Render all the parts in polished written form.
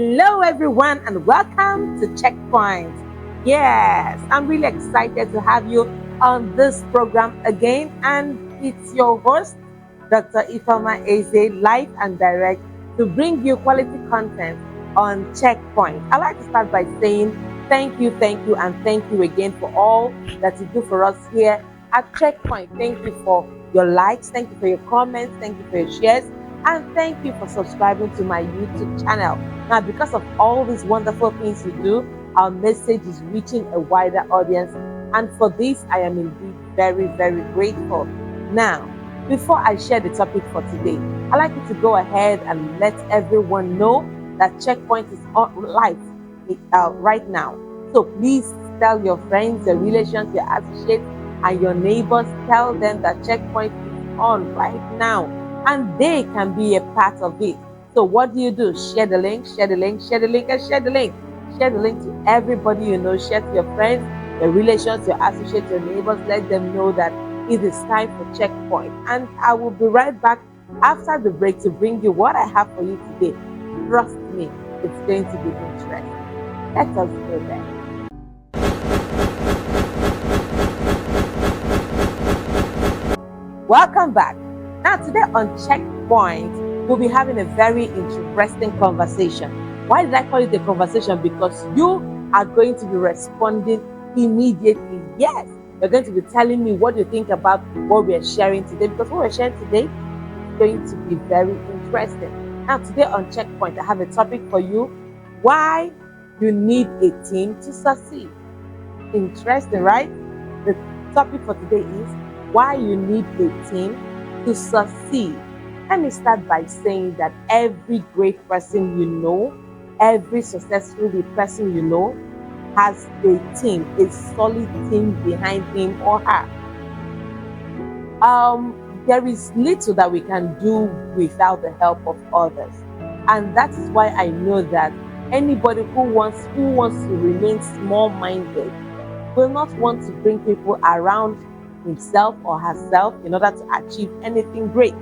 Hello, everyone, and welcome to Checkpoint. Yes, I'm really excited to have you on this program again, and it's your host, Dr. Ifeoma Eze, live and direct, to bring you quality content on Checkpoint. I'd like to start by saying thank you, and thank you again for all that you do for us here at Checkpoint. Thank you for your likes, thank you for your comments, thank you for your shares, and thank you for subscribing to my YouTube channel. Now, because of all these wonderful things you do, our message is reaching a wider audience. And for this, I am indeed very, very grateful. Now, before I share the topic for today, I'd like you to go ahead and let everyone know that Checkpoint is on live right now. So please tell your friends, your relations, your associates, and your neighbors, tell them that Checkpoint is on right now and they can be a part of it. So what do? Share the link, share the link, share the link, and share the link. Share the link to everybody you know. Share to your friends, your relations, your associates, your neighbors. Let them know that it is time for Checkpoint. And I will be right back after the break to bring you what I have for you today. Trust me, it's going to be interesting. Let us go there. Welcome back. Now, today on Checkpoint, we'll be having a very interesting conversation. Why did I call it a conversation? Because you are going to be responding immediately. Yes, you're going to be telling me what you think about what we are sharing today, because what we're sharing today is going to be very interesting. Now, today on Checkpoint, I have a topic for you: why you need a team to succeed. Interesting, right? The topic for today is why you need a team to succeed. Let me start by saying that every great person you know, every successful person you know, has a team, a solid team behind him or her. There is little that we can do without the help of others, and that is why I know that anybody who wants to remain small-minded will not want to bring people around himself or herself in order to achieve anything great.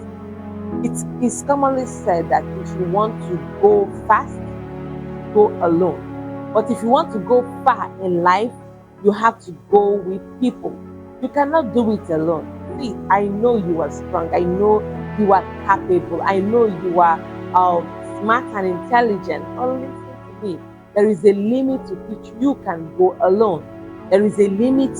It is commonly said that if you want to go fast, go alone. But if you want to go far in life, you have to go with people. You cannot do it alone. See, I know you are strong. I know you are capable. I know you are smart and intelligent. But listen to me. There is a limit to which you can go alone. There is a limit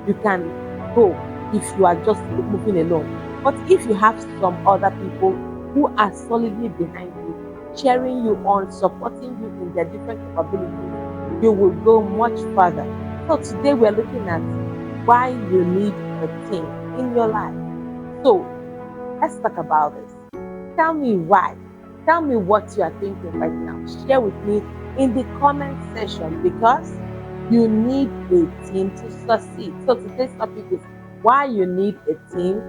you can go if you are just moving alone. But if you have some other people who are solidly behind you, cheering you on, supporting you in their different capabilities, you will go much further. So today we're looking at why you need a team in your life. So let's talk about this. Tell me why. Tell me what you are thinking right now. Share with me in the comment section, because you need a team to succeed. So today's topic is why you need a team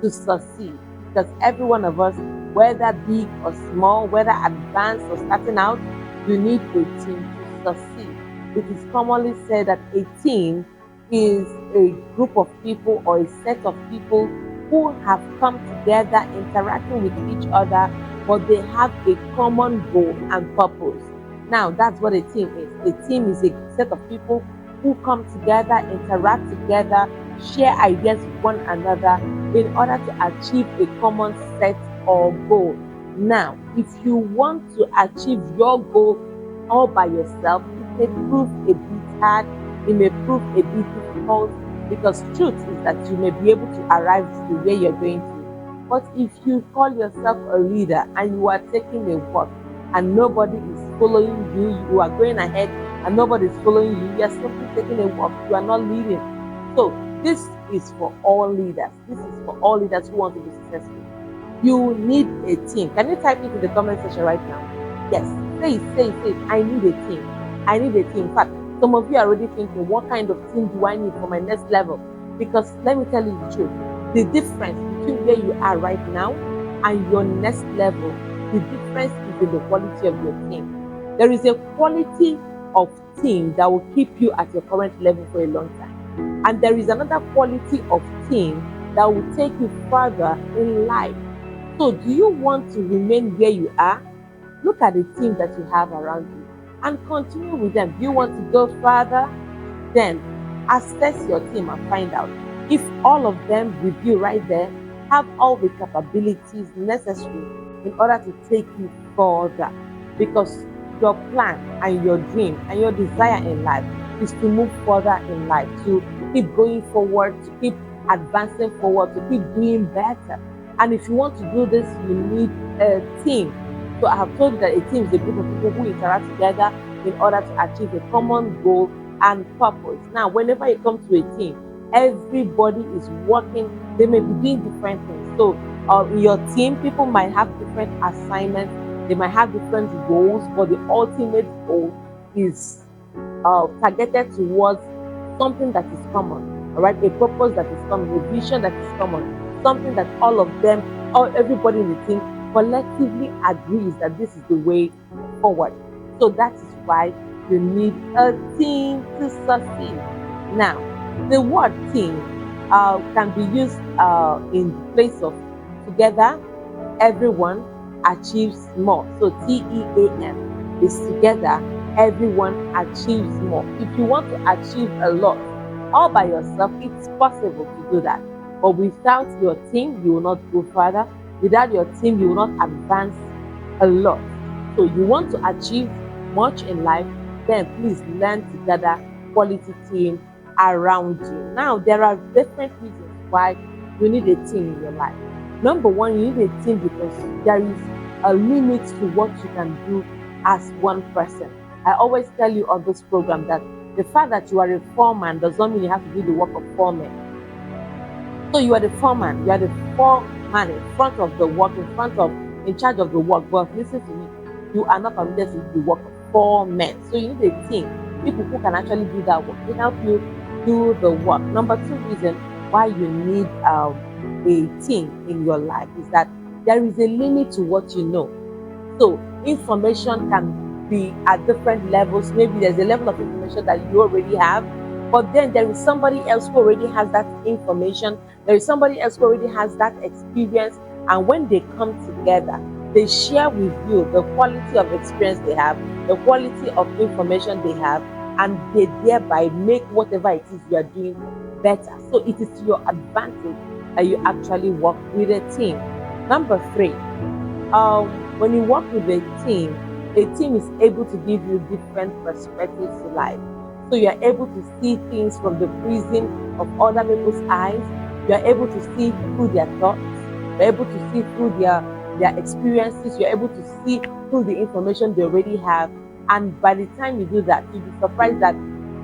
to succeed. Because every one of us, whether big or small, whether advanced or starting out, you need a team to succeed. It is commonly said that a team is a group of people or a set of people who have come together interacting with each other, but they have a common goal and purpose. Now, that's what a team is. A team is a set of people who come together, interact together, share ideas with one another in order to achieve a common set or goal. Now, if you want to achieve your goal all by yourself, it may prove a bit hard, it may prove a bit difficult, because truth is that you may be able to arrive to where you're going to. But if you call yourself a leader and you are taking a walk and nobody is following you, you are going ahead and nobody is following you, you are simply taking a walk, you are not leading. So this is for all leaders. This is for all leaders who want to be successful. You need a team. Can you type it in the comment section right now? Yes, say it. I need a team. I need a team. In fact, some of you are already thinking, what kind of team do I need for my next level? Because let me tell you the truth. The difference between where you are right now and your next level, the difference is in the quality of your team. There is a quality of team that will keep you at your current level for a long time. And there is another quality of team that will take you further in life. So do you want to remain where you are, Look at the team that you have around you and continue with them. Do you want to go further? Then assess your team and find out if all of them with you right there have all the capabilities necessary in order to take you further. Because your plan and your dream and your desire in life is to move further in life, to keep going forward, to keep advancing forward, to keep doing better. And if you want to do this, you need a team. So I have told you that a team is a group of people who interact together in order to achieve a common goal and purpose. Now, whenever you come to a team, everybody is working. They may be doing different things. So in your team, people might have different assignments. They might have different goals, but the ultimate goal is targeted towards something that is common. All right, a purpose that is common, a vision that is common, something that all of them, or everybody in the team collectively agrees that this is the way forward. So that is why you need a team to succeed. Now, the word team can be used in place of together, everyone achieves more. So TEAM is together, everyone achieves more. If you want to achieve a lot all by yourself, it's possible to do that. But without your team, you will not go further. Without your team, you will not advance a lot. So you want to achieve much in life, then please learn to gather quality team around you. Now, there are different reasons why you need a team in your life. Number one, you need a team because there is a limit to what you can do as one person. I always tell you on this program that the fact that you are a foreman does not mean you have to do the work of four men. So you are the foreman, you are the foreman in front of the work, in charge of the work. But listen to me, you are not permitted to do the work of four men. So you need a team, people who can actually do that work. They help you do the work. Number two reason why you need a team in your life is that there is a limit to what you know. So information can be at different levels. Maybe there's a level of information that you already have, but then there is somebody else who already has that information. There is somebody else who already has that experience. And when they come together, they share with you the quality of experience they have, the quality of information they have, and they thereby make whatever it is you are doing better. So it is to your advantage that you actually work with a team. Number three, when you work with a team is able to give you different perspectives to life. So you are able to see things from the prism of other people's eyes. You are able to see through their thoughts. You're able to see through their experiences. You're able to see through the information they already have. And by the time you do that, you'll be surprised that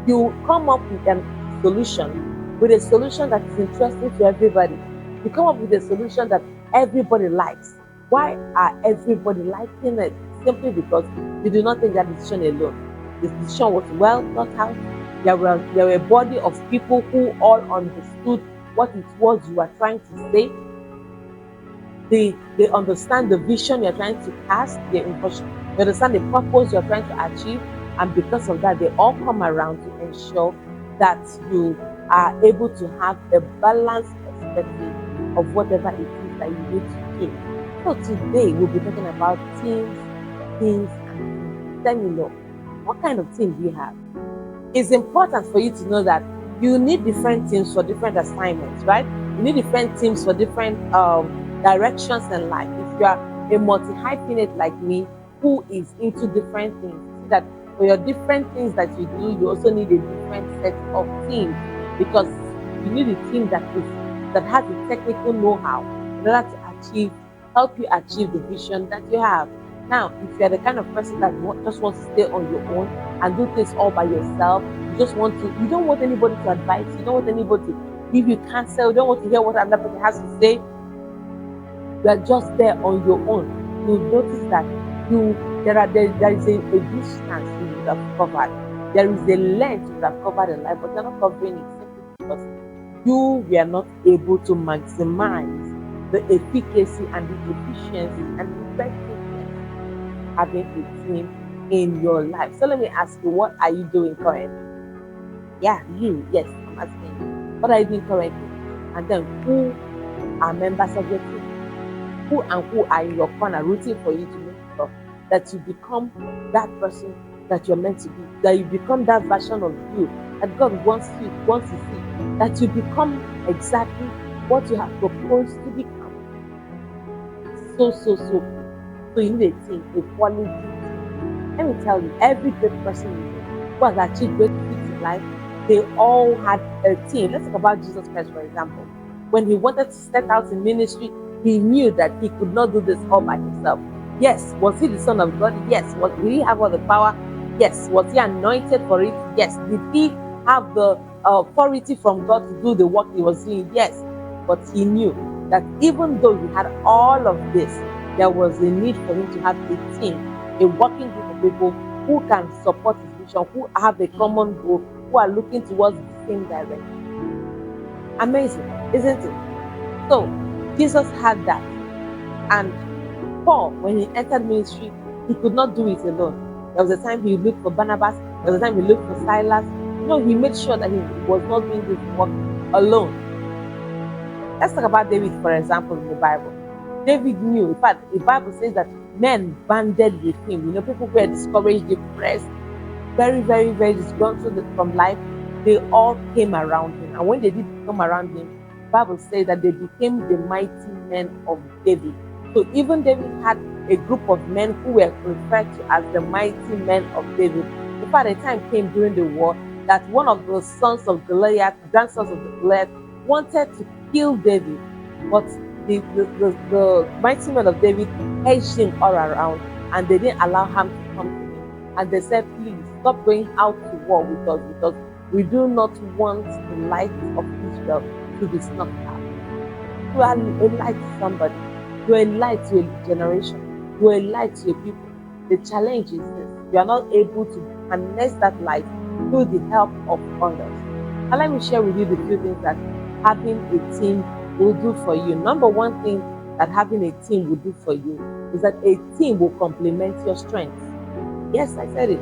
you come up with a solution that is interesting to everybody. You come up with a solution that everybody likes. Why are everybody liking it? Simply because you do not take that decision alone. The decision was well thought out. There were a body of people who all understood what it was you were trying to say. They understand the vision you're trying to cast, they understand the purpose you're trying to achieve, and because of that, they all come around to ensure that you are able to have a balanced perspective of whatever it is that you need to do. So today we'll be talking about teams, and teams. Let me know, what kind of team do you have? It's important for you to know that you need different teams for different assignments, right? You need different teams for different directions in life. If you are a multi-hyphenate like me, who is into different things, see that for your different things that you do, you also need a different set of teams, because you need a team that has the technical know-how in order to help you achieve the vision that you have. Now, if you're the kind of person that just wants to stay on your own and do things all by yourself, you don't want anybody to advise you, don't want anybody to give you counsel, you don't want to hear what another person has to say, you are just there on your own. You notice that there is a distance you would have covered. There is a length you would have covered in life, but you're not covering it simply because you were not able to maximize the efficacy and the efficiency and the effectiveness having a team in your life. So let me ask you, what are you doing currently? Yeah, yes, I'm asking you. What are you doing currently? And then who are members of your team? Who are in your corner rooting for you to make it up? that you become that person that you're meant to be, that you become that version of you that God wants to see, that you become exactly what you have proposed to become. So cool. So you need a team, a quality team. Let me tell you, every great person you know who has achieved great feats in life, they all had a team. Let's talk about Jesus Christ, for example. When he wanted to step out in ministry, he knew that he could not do this all by himself. Yes, was he the Son of God? Yes. Did he have all the power? Yes. Was he anointed for it? Yes. Did he have the authority from God to do the work he was doing? Yes. But he knew that even though he had all of this, there was a need for him to have a team, a working group of people who can support his vision, who have a common goal, who are looking towards the same direction. Amazing, isn't it? So Jesus had that. And Paul, when he entered ministry, he could not do it alone. There was a time he looked for Barnabas, there was a time he looked for Silas. No, he made sure that he was not doing this work alone. Let's talk about David, for example, in the Bible. David knew, in fact, the Bible says that men banded with him. You know, people who were discouraged, depressed, very disgruntled from life, they all came around him. And when they did come around him, the Bible says that they became the mighty men of David. So even David had a group of men who were referred to as the mighty men of David. In fact, a time came during the war that one of the sons of Goliath, grandsons of Goliath, wanted to kill David, but the mighty men of David hedged him all around, and they didn't allow him to come to him. And they said, please stop going out to war with us, because we do not want the light of Israel to be snuffed out. You are a light to somebody. You are a light to a generation. You are a light to a people. The challenge is this: you are not able to harness that light through the help of others. And let me share with you the few things that having a team will do for you. Number one thing that having a team will do for you is that a team will complement your strengths. Yes, I said it.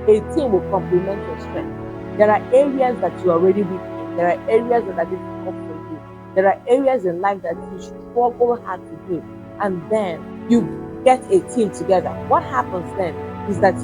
A team will complement your strength. There are areas that you are already weak in. There are areas that are difficult for you. There are areas in life that you struggle hard to do. And then you get a team together. What happens then is that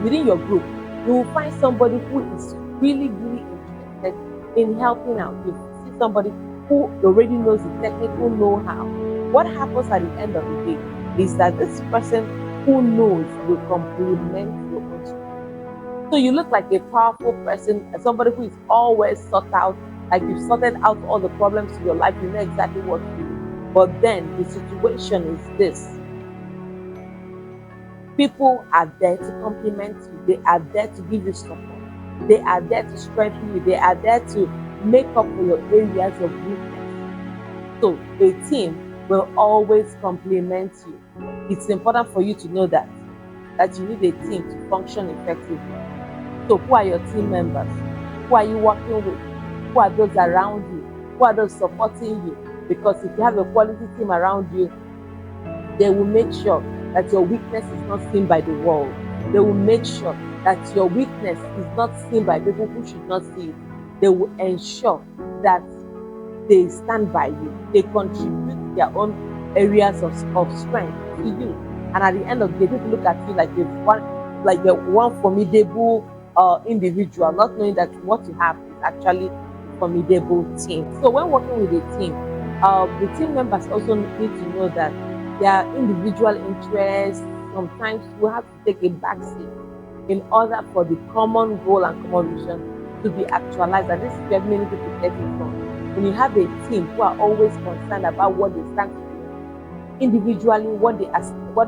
within your group, you will find somebody who is really interested in helping out. You see somebody who already knows the technical know-how. What happens at the end of the day is that this person who knows will complement your own strength. So you look like a powerful person, somebody who is always sought out, like you've sorted out all the problems in your life, you know exactly what to do. But then the situation is this: people are there to compliment you, they are there to give you support, they are there to strengthen you, they are there to make up for your areas of weakness. So a team will always complement you. It's important for you to know that you need a team to function effectively. So who are your team members? Who are you working with? Who are those around you? Who are those supporting you? Because if you have a quality team around you, they will make sure that your weakness is not seen by the world. They will make sure that your weakness is not seen by people who should not see it. They will ensure that they stand by you. They contribute their own areas of strength to you. And at the end of the day, people look at you like the one formidable individual, not knowing that what you have is actually a formidable team. So when working with a team, the team members also need to know that their individual interests sometimes will have to take a backseat in order for the common goal and common vision to be actualized. And this is where many people get it wrong. When you have a team who are always concerned about what they stand to do, individually what they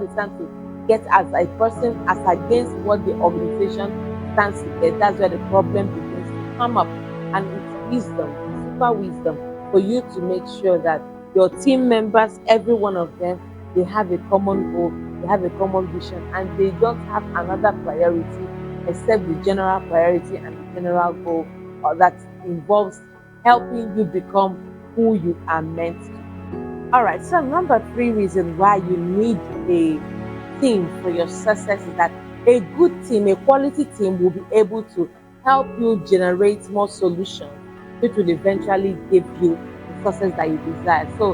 stand to get as a person, as against what the organization stands to get, that's where the problem begins to come up. And it's wisdom, super wisdom, for you to make sure that your team members, every one of them, they have a common goal, they have a common vision, and they don't have another priority except the general priority and the general goal that involves helping you become who you are meant to be. All right, so number 3 reason why you need a team for your success is that a good team, a quality team, will be able to help you generate more solutions, which will eventually give you the success that you desire. So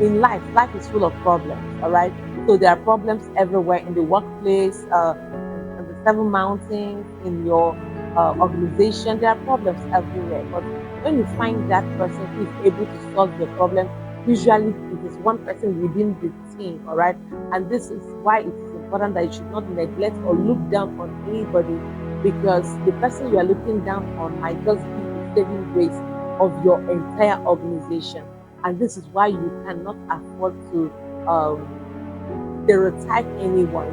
in life is full of problems, all right? So there are problems everywhere in the workplace, in the seven mountains, in your organization. There are problems everywhere. But when you find that person who is able to solve your problem, usually it is one person within the team, all right? And this is why it is important that you should not neglect or look down on anybody, because the person you are looking down on might just be the saving grace of your entire organization. And this is why you cannot afford to stereotype anyone,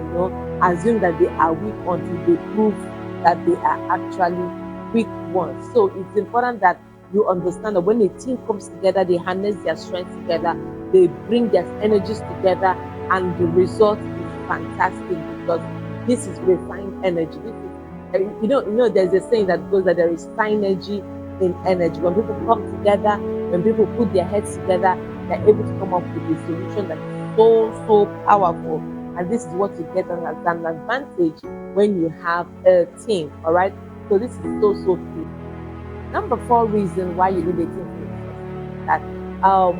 assume that they are weak until they prove that they are actually weak ones. So it's important that you understand that when a team comes together, they harness their strengths together, they bring their energies together, and the result is fantastic, because this is refined energy. This is, there's a saying that goes that there is synergy in energy. When people come together, when people put their heads together, they're able to come up with a solution that is so powerful. And this is what you get as an advantage when you have a team. All right. So this is so key. Number 4 reason why you need a team is that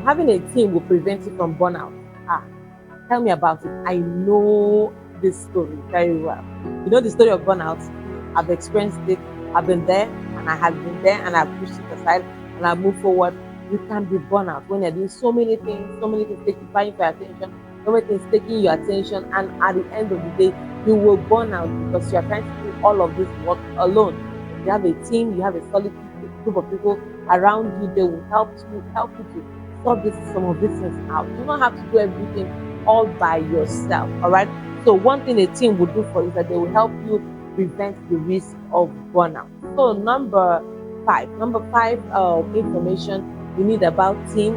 having a team will prevent you from burnout. Tell me about it. I know this story very well. You know the story of burnout. I've experienced it. I've been there, and I have been there, and I've pushed it aside, and I've moved forward. You can be burnout when you're doing so many things taking for your attention, so many things taking your attention, and at the end of the day, you will burn out because you are trying to do all of this work alone. If you have a team, you have a solid group of people around you, they will help you to sort some of these things out. You don't have to do everything all by yourself. All right. So one thing a team will do for you is that they will help you prevent the risk of burnout. So number five, information you need about team,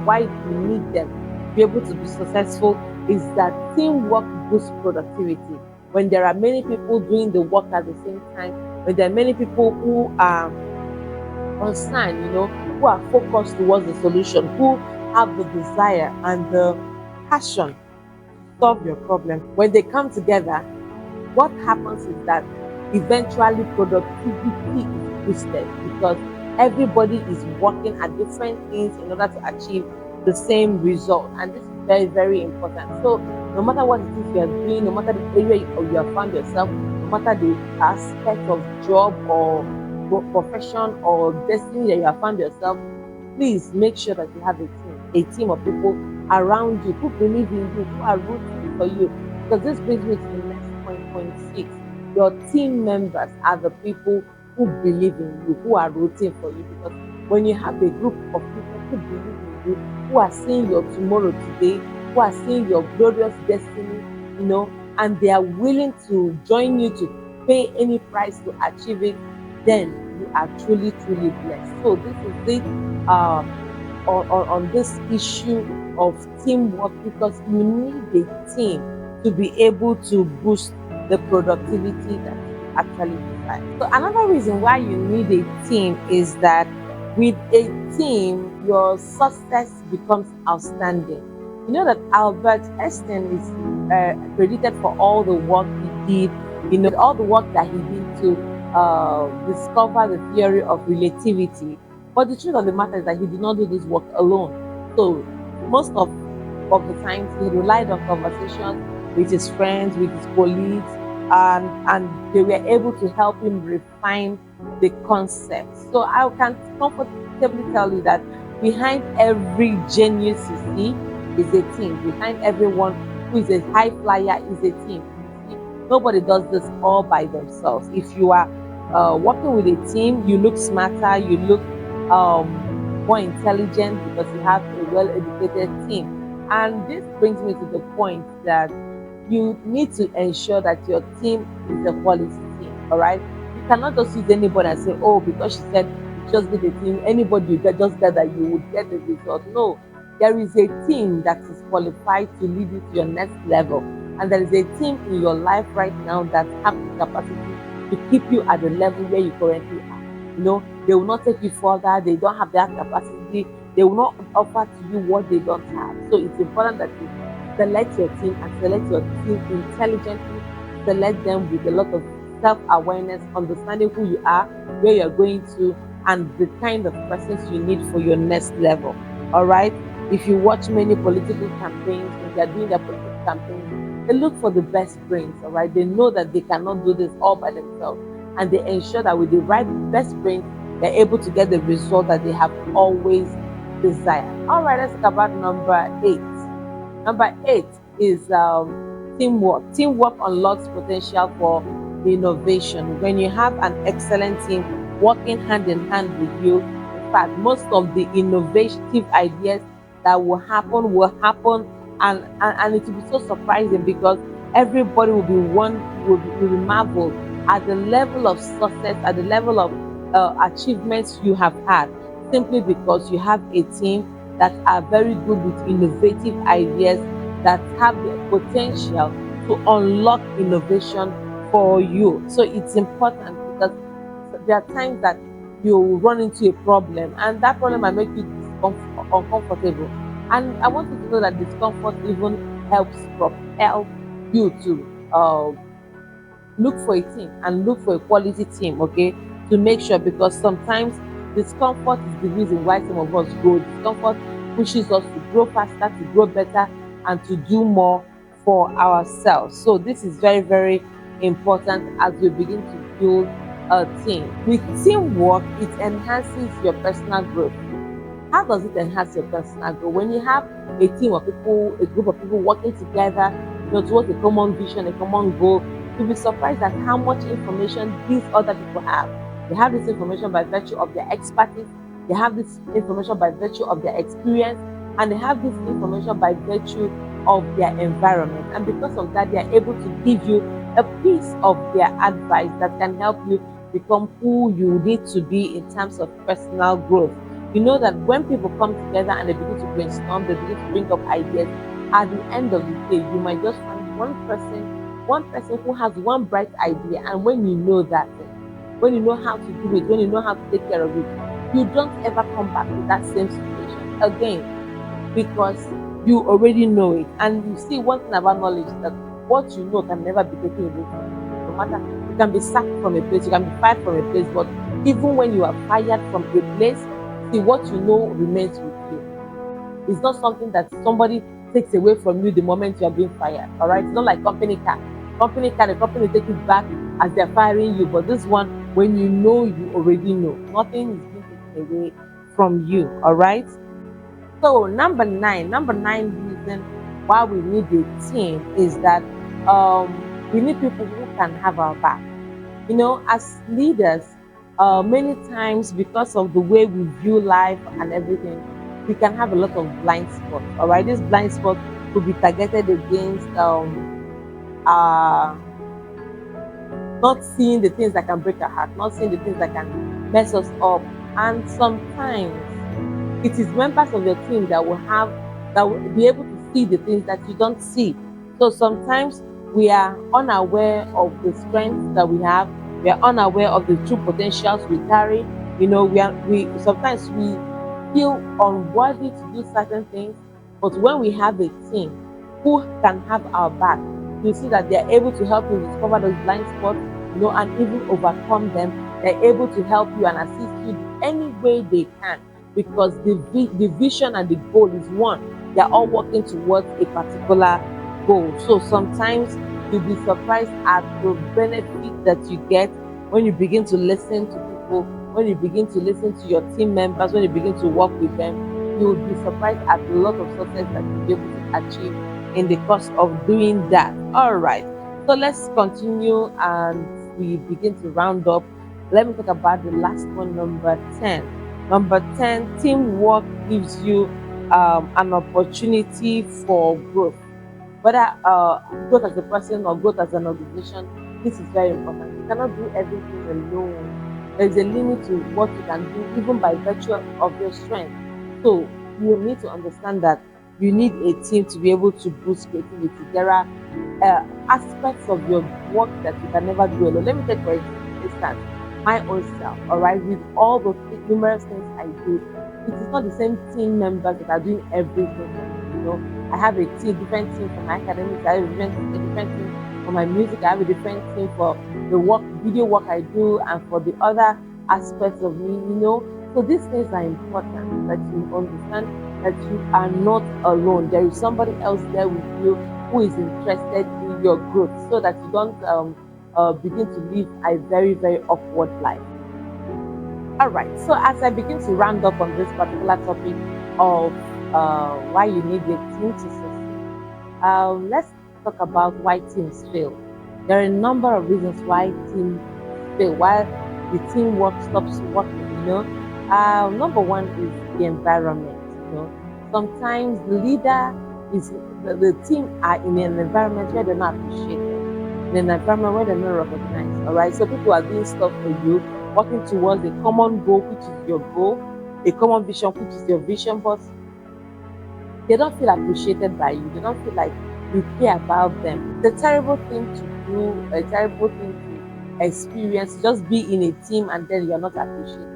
why you need them to be able to be successful, is that teamwork boosts productivity. When there are many people doing the work at the same time, when there are many people who are concerned, who are focused towards the solution, who have the desire and the passion to solve your problem, when they come together, what happens is that eventually productivity is boosted, because everybody is working at different things in order to achieve the same result. And this is very important. So no matter what it is you are doing, no matter the area you have found yourself, no matter the aspect of job or profession or destiny that you have found yourself, please make sure that you have a team of people around you who believe in you, who are rooting for you. Because this brings me to the next point 6. Your team members are the people who believe in you, who are rooting for you. Because when you have a group of people who believe in you, who are seeing your tomorrow today, who are seeing your glorious destiny, and they are willing to join you to pay any price to achieve it, then you are truly blessed. So this is it on this issue of teamwork, because you need a team to be able to boost the productivity that you actually desire. So another reason why you need a team is that with a team, your success becomes outstanding. You know that Albert Einstein is credited for all the work he did, all the work that he did to discover the theory of relativity. But the truth of the matter is that he did not do this work alone. So most of the times he relied on conversations with his friends, with his colleagues, and they were able to help him refine the concept. So I can comfortably tell you that behind every genius you see is a team. Behind everyone who is a high flyer is a team. Nobody does this all by themselves. If you are working with a team, you look smarter, you look more intelligent, because you have a well-educated team. And this brings me to the point that you need to ensure that your team is a quality team. All right, you cannot just use anybody and say, oh, because she said just get a team, anybody you just get that you would get the result. No, there is a team that is qualified to lead you to your next level, and there is a team in your life right now that have the capacity to keep you at the level where you currently are. They will not take you further. They don't have that capacity. They will not offer to you what they don't have. So it's important that you select your team, and select your team intelligently. Select them with a lot of self-awareness, understanding who you are, where you're going to, and the kind of persons you need for your next level. All right. If you watch many political campaigns, when they're doing their political campaigns, they look for the best brains, all right? They know that they cannot do this all by themselves, and they ensure that with the right best brains, they're able to get the result that they have always desired. All right, let's talk about number 8. Number 8 is teamwork. Teamwork unlocks potential for innovation. When you have an excellent team working hand in hand with you, in fact, most of the innovative ideas that will happen, and it will be so surprising because everybody will be marveled at the level of success, at the level of achievements you have had, simply because you have a team that are very good with innovative ideas that have the potential to unlock innovation for you. So it's important because there are times that you run into a problem and that problem might make you uncomfortable. And I want you to know that discomfort even helps propel you to look for a team and look for a quality team, okay, to make sure, because sometimes discomfort is the reason why some of us grow. Discomfort pushes us to grow faster, to grow better, and to do more for ourselves. So this is very, very important as we begin to build a team. With teamwork, it enhances your personal growth. How does it enhance your personal growth? When you have a team of people, a group of people working together, towards a common vision, a common goal, you'll be surprised at how much information these other people have. They have this information by virtue of their expertise, they have this information by virtue of their experience, and they have this information by virtue of their environment. And because of that, they are able to give you a piece of their advice that can help you become who you need to be in terms of personal growth. You know that when people come together and they begin to brainstorm, they begin to bring up ideas, at the end of the day, you might just find one person who has one bright idea. And when you know that, when you know how to do it, when you know how to take care of it, you don't ever come back to that same situation again, because you already know it. And you see, one thing about knowledge is that what you know can never be taken away from you. No matter, you can be sacked from a place, you can be fired from a place, but even when you are fired from a place, see, what you know remains with you. It's not something that somebody takes away from you the moment you are being fired. All right, it's not like company car. Company car, the company take it back as they're firing you. But this one, when you know, you already know. Nothing is being taken away from you. All right. So number nine reason why we need a team is that we need people who can have our back. As leaders, many times, because of the way we view life and everything, we can have a lot of blind spots. All right, this blind spot could be targeted against uh, not seeing the things that can break our heart, not seeing the things that can mess us up. And sometimes it is members of your team that will be able to see the things that you don't see. So sometimes we are unaware of the strengths that we have. We are unaware of the true potentials we carry. We sometimes we feel unworthy to do certain things, but when we have a team who can have our back, you see that they are able to help you discover those blind spots, and even overcome them. They're able to help you and assist you any way they can, because the vision and the goal is one. They are all working towards a particular goal. So sometimes you'll be surprised at the benefit that you get when you begin to listen to people, when you begin to listen to your team members, when you begin to work with them. You'll be surprised at a lot of success that you'll be able to achieve in the course of doing that. All right. So let's continue and we begin to round up. Let me talk about the last one, number 10. Number 10, teamwork gives you an opportunity for growth. Whether growth as a person or growth as an organization, this is very important. You cannot do everything alone. There is a limit to what you can do, even by virtue of your strength. So you need to understand that you need a team to be able to boost creativity. There are aspects of your work that you can never do alone. Let me take for instance my own self. All right, with all the numerous things I do, it is not the same team members that are doing everything. I have a different team for my academics. I have a different team for my music. I have a different team for the video work I do, and for the other aspects of me. So these things are important, that you understand that you are not alone. There is somebody else there with you who is interested in your growth, so that you don't begin to live a very, very awkward life. All right. So as I begin to round up on this particular topic of why you need a team to succeed, let's talk about why teams fail. There are a number of reasons why teams fail, why the teamwork stops working. Number one is the environment. Sometimes the leader is the team are in an environment where they're not appreciated, in an environment where they're not recognized. All right, so people are doing stuff for you, working towards a common goal, which is your goal, a common vision, which is your vision, but they don't feel appreciated by you. They don't feel like you care about them. It's a terrible thing to do, a terrible thing to experience. Just be in a team and then you're not appreciated.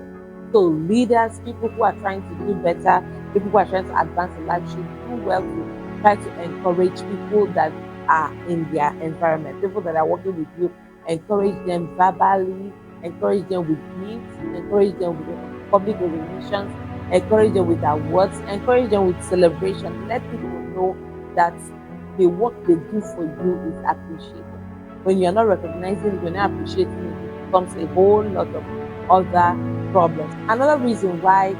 So leaders, people who are trying to do better, people who are trying to advance in life should do well to try to encourage people that are in their environment, people that are working with you, encourage them verbally, encourage them with gifts, encourage them with public relations, encourage them with awards, encourage them with celebration. Let people know that the work they do for you is appreciated. When you're not recognizing it, you're not appreciating it, it becomes a whole lot of other problems. Another reason why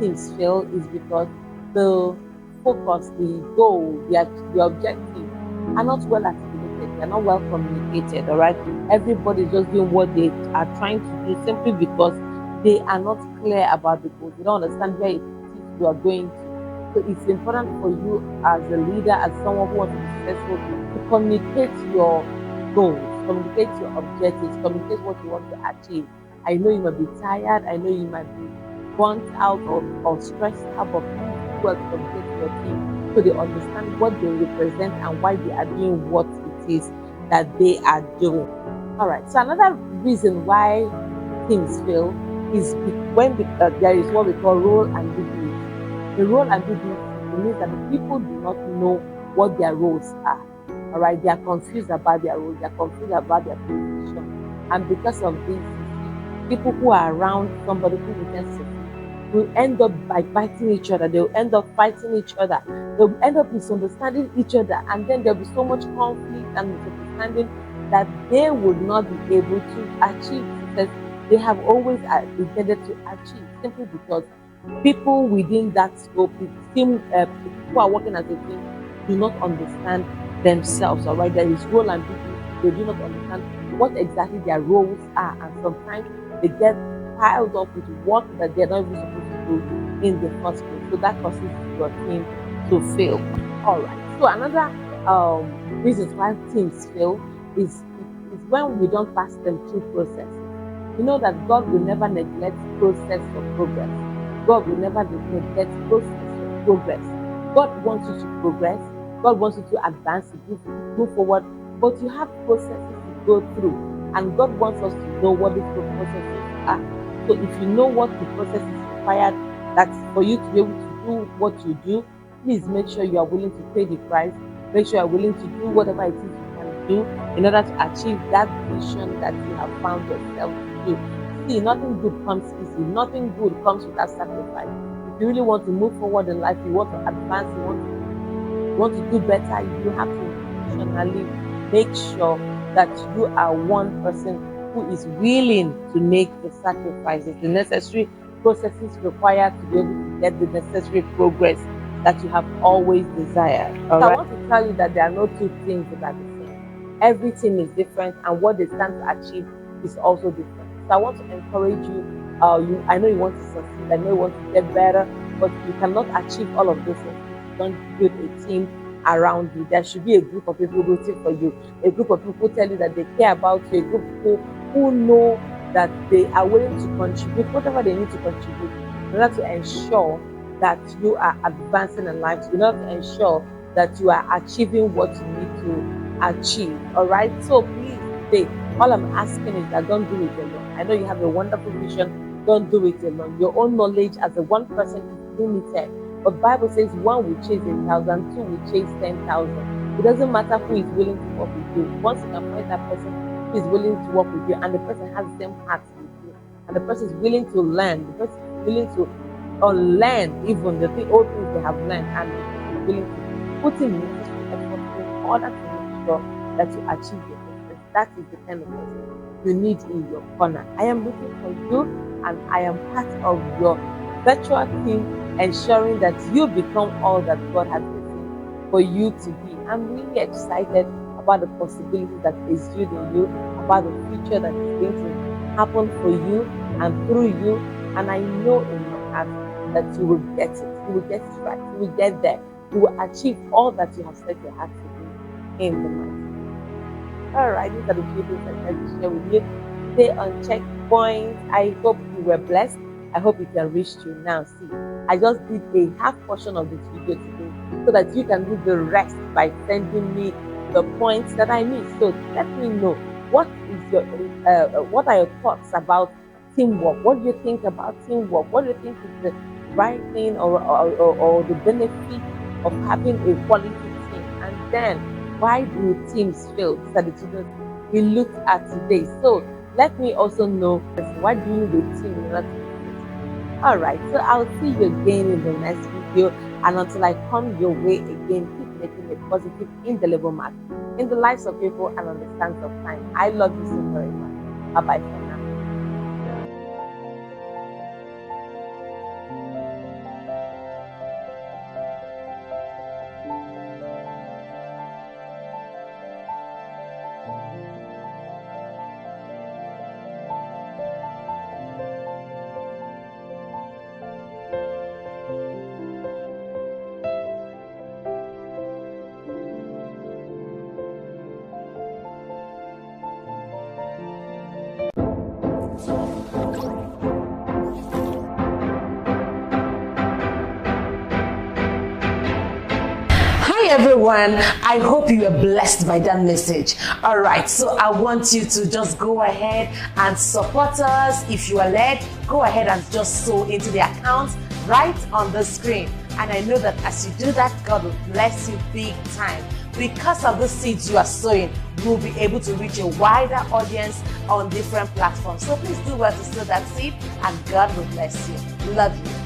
things fail is because the focus, the goal, the objective are not well articulated, they're not well communicated. All right, everybody's just doing what they are trying to do simply because they are not clear about the goals. They don't understand where it is you are going to. So it's important for you as a leader, as someone who wants to be successful, to communicate your goals, communicate your objectives, communicate what you want to achieve. I know you might be tired, I know you might be burnt out or stressed out, but please do well to communicate to your team so they understand what they represent and why they are doing what it is that they are doing. All right, so another reason why things fail is when there is what we call role ambiguity. The role ambiguity means that the people do not know what their roles are. All right, they are confused about their roles, they are confused about their position, and because of this, people who are around somebody who intends to will end up by biting each other. They'll end up fighting each other. They'll end up misunderstanding each other, and then there'll be so much conflict and misunderstanding that they would not be able to achieve success they have always intended to achieve, simply because people within that scope, people who are working as a team, do not understand themselves. All right, there is role ambiguity. They do not understand what exactly their roles are, and sometimes they get piled up with work that they're not even supposed to do in the first place. So that causes your team to fail. All right. So another reasons why teams fail is when we don't pass them through processes. You know that God will never neglect process for progress. God will never neglect process for progress. God wants you to progress. God wants you to advance, to move forward. But you have processes to go through. And God wants us to know what these processes are. So if you know what the process is required, that's for you to be able to do what you do, please make sure you are willing to pay the price. Make sure you are willing to do whatever it is you can do in order to achieve that vision that you have found yourself to do. See, nothing good comes easy. Nothing good comes without sacrifice. If you really want to move forward in life, you want to advance, you want to do better, you have to intentionally make sure that you are one person who is willing to make the sacrifices, the necessary processes required to be able to get the necessary progress that you have always desired. All right? I want to tell you that there are no two things that are the same. Everything is different, and what they stand to achieve is also different. So I want to encourage you. I know you want to succeed. I know you want to get better, but you cannot achieve all of those things if you don't build a team around you. There should be a group of people rooting for you, a group of people who tell you that they care about you, a group of people who know that they are willing to contribute whatever they need to contribute in order to ensure that you are advancing in life, in order to ensure that you are achieving what you need to achieve. All right. So please, today, all I'm asking is that don't do it alone. I know you have a wonderful vision. Don't do it alone. Your own knowledge as a one person is limited. But Bible says one will chase 1,000, two will chase 10,000. It doesn't matter who is willing to work with you. Once you can find that person who is willing to work with you, and the person has the same heart with you, and the person is willing to learn, the person is willing to unlearn even the old things they have learned, and the person is willing to put in necessary effort order to make sure that you achieve your success. That is the kind of person you need in your corner. I am looking for you, and I am part of your virtual team, ensuring that you become all that God has destined for you to be. I'm really excited about the possibilities that is viewed in you, about the future that is going to happen for you and through you. And I know in your heart that you will get it. You will get it right. You will get there. You will achieve all that you have set your heart to do in the mighty name. All right, these are the few things I wanted to share with you. Stay on checkpoint. I hope you were blessed. I hope it can reach you now. See, I just did a half portion of this video today so that you can do the rest by sending me the points that I missed. So let me know what are your thoughts about teamwork? What do you think about teamwork? What do you think is the right thing or the benefit of having a quality team? And then why do teams fail? These are the children we looked at today. So let me also know why do you need a team in order to succeed? Alright, so I'll see you again in the next video, and until I come your way again, keep making a positive, indelible mark in the lives of people and on the sands of time. I love you so very much. Bye bye for now. Everyone, I hope you were blessed by that message. All right, so I want you to just go ahead and support us. If you are led, go ahead and just sow into the account right on the screen. And I know that as you do that, God will bless you big time. Because of the seeds you are sowing, you'll be able to reach a wider audience on different platforms. So please do well to sow that seed, and God will bless you. Love you.